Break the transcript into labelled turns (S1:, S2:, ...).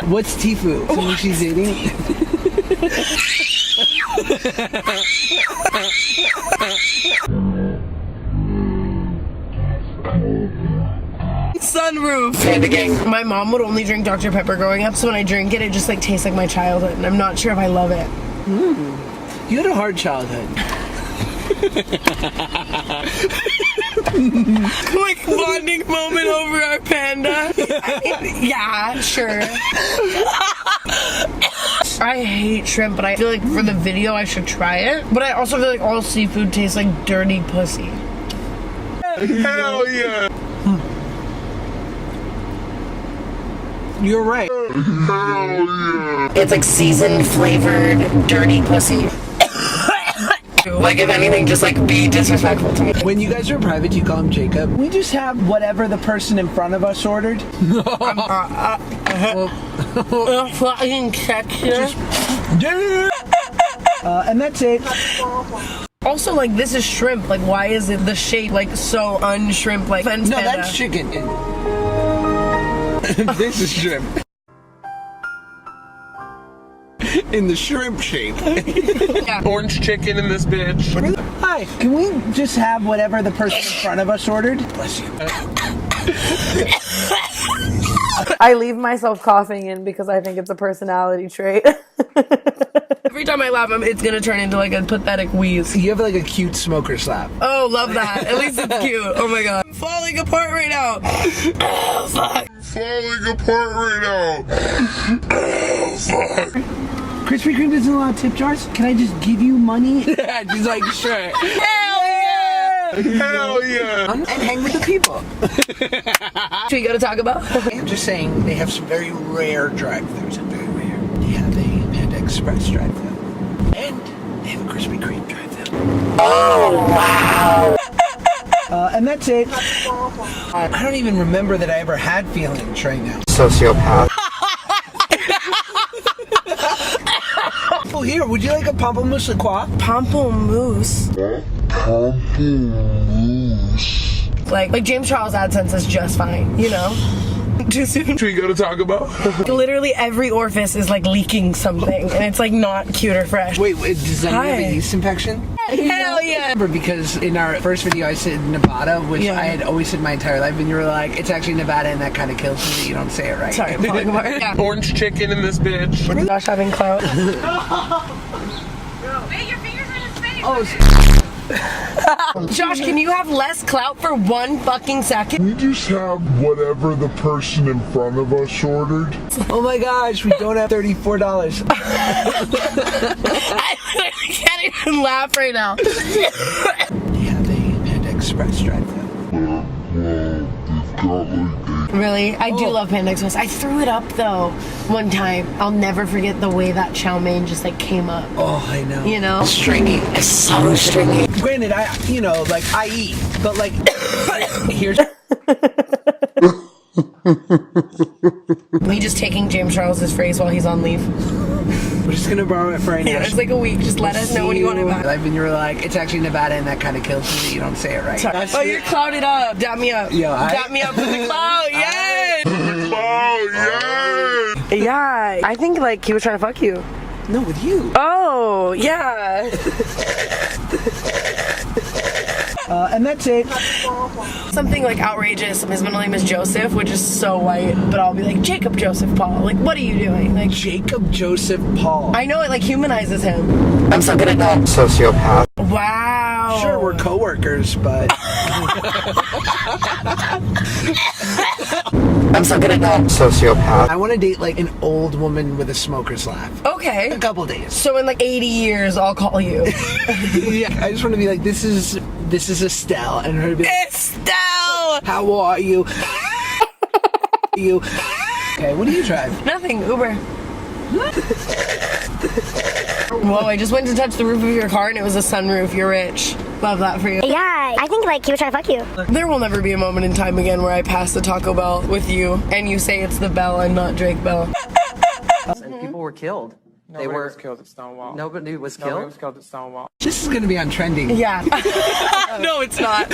S1: What's Tifu? Someone she's dating?
S2: Sunroof. Panda gang. My mom would only drink Dr. Pepper growing up, so when I drink it, it just like tastes like my childhood, and I'm not sure if I love it.
S1: You had a hard childhood.
S2: Quick bonding moment over our panda. Yeah, sure. I hate shrimp, but I feel like for the video I should try it. But I also feel like all seafood tastes like dirty pussy.
S3: Hell yeah!
S1: You're right.
S3: Hell yeah!
S2: It's like seasoned, flavored, dirty pussy. Like, if anything, just like be disrespectful to me.
S1: When you guys were private, you call him Jacob. We just have whatever the person in front of us ordered.
S2: Fucking Texas.
S1: And that's it.
S2: Also, like, this is shrimp. Like, why is it the shape like so unshrimp like?
S1: No, that's chicken. This is shrimp. In the shrimp shape.
S2: Yeah.
S3: Orange chicken in this bitch.
S1: Hi, can we just have whatever the person in front of us ordered? Bless you.
S4: I leave myself coughing in because I think it's a personality trait.
S2: Every time I laugh, it's gonna turn into like a pathetic wheeze.
S1: You have like a cute smoker slap.
S2: Oh, love that. At least it's cute. Oh my god. I'm falling apart right now. Oh, fuck.
S3: Falling apart right now. Oh, fuck.
S1: Krispy Kreme doesn't allow tip jars. Can I just give you money?
S2: Yeah, she's like, sure.
S3: Hell yeah!
S1: And hang with the people.
S2: Should we go to Taco Bell?
S1: I'm just saying, they have some very rare drive-thrus. Very rare. They have a Panda Express drive-thru. And they have a Krispy Kreme drive-thru.
S2: Oh, wow.
S1: And that's it. I don't even remember that I ever had feelings right now.
S5: Sociopath.
S1: Oh, here, would you like a pamplemousse La Croix?
S2: Pamplemousse. Like James Charles AdSense is just fine, you know? Too soon.
S3: Should we go to Taco Bell?
S2: Literally every orifice is like leaking something, and it's like not cute or fresh.
S1: Wait, does anyone have a yeast infection?
S2: Hell yeah!
S1: Because in our first video I said Nevada, which I had always said my entire life, and you were like, it's actually Nevada, and that kind of kills me that you don't say it right.
S2: Sorry, I'm falling apart. Yeah.
S3: Orange chicken in this bitch.
S2: Josh having clout.
S6: Wait, your fingers are in his face.
S1: Oh,
S2: Josh, can you have less clout for 1 fucking second?
S3: We just have whatever the person in front of us ordered.
S1: oh my gosh, we don't have $34.
S2: I literally can't even laugh right now.
S1: They have a Panda Express drive-thru.
S2: Really? I do love Panda Express. I threw it up though one time. I'll never forget the way that chow mein just like came up.
S1: Oh, I know.
S2: You know? Stringy. It's so stringy.
S1: Granted, I eat, but like, here's...
S2: Me just taking James Charles's phrase while he's on leave.
S1: We're just gonna borrow it for right now.
S2: Yeah, it's like a week. Just let us know when you want it back.
S1: And you were like, it's actually Nevada, and that kind of kills me that you don't say it right.
S2: Sorry. Oh, you're clouded up. Dap me up.
S1: Yo,
S2: Dap me up with the cloud. Yes.
S3: Oh, yeah!
S2: Yeah. I think like he was trying to fuck you.
S1: No, with you.
S2: Oh, yeah.
S1: And that's it.
S2: Something like outrageous. His middle name is Joseph, which is so white, but I'll be like, Jacob Joseph Paul. Like, what are you doing? Like,
S1: Jacob Joseph Paul.
S2: I know it like humanizes him. I'm so good at that.
S5: Sociopath.
S2: Wow.
S1: Sure, we're co-workers, but...
S2: I'm so good at that.
S5: Sociopath.
S1: I want to date like an old woman with a smoker's laugh.
S2: Okay.
S1: A couple days.
S2: So in like 80 years, I'll call you.
S1: Yeah, I just want to be like, this is Estelle, and her to be like,
S2: Estelle!
S1: how are you? you. Okay, what do you drive?
S2: Nothing. Uber. Whoa, I just went to touch the roof of your car and it was a sunroof. You're rich. Love that for you.
S6: Yeah, I think like he was trying to fuck you.
S2: There will never be a moment in time again where I pass the Taco Bell with you and you say it's the Bell and not Drake Bell.
S7: And people were killed.
S8: Nobody was killed at Stonewall.
S7: Nobody was killed?
S8: Nobody was killed at Stonewall.
S1: This is going to be on trending.
S2: Yeah. No, it's not.